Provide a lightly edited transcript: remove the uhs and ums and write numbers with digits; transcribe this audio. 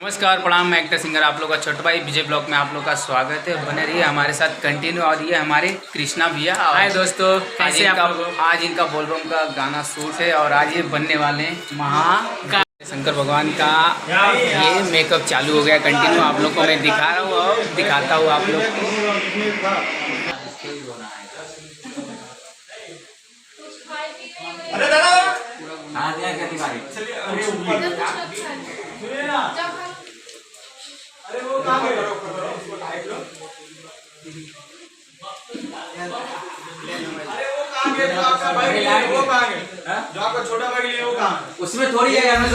नमस्कार प्रणाम, मैं एक्टर सिंगर आप लोग का छोटा भाई विजय ब्लॉग में आप लोग का स्वागत है। बने रहिए हमारे साथ कंटिन्यू। और ये हमारे कृष्णा भैया। हाय दोस्तों, कैसे आप लोग? आज इनका बोलबम का गाना शूट है और आज ये बनने वाले हैं शंकर भगवान का। ये मेकअप चालू हो गया कंटिन्यू, आप लोग को मैं दिखा रहा हूँ और दिखाता हूँ आप लोग को। अरे वो काम है, जो आपका भाई लिए वो काम है, जो आपका छोटा भाई लिए वो काम है, उसमें थोड़ी है यार, मैं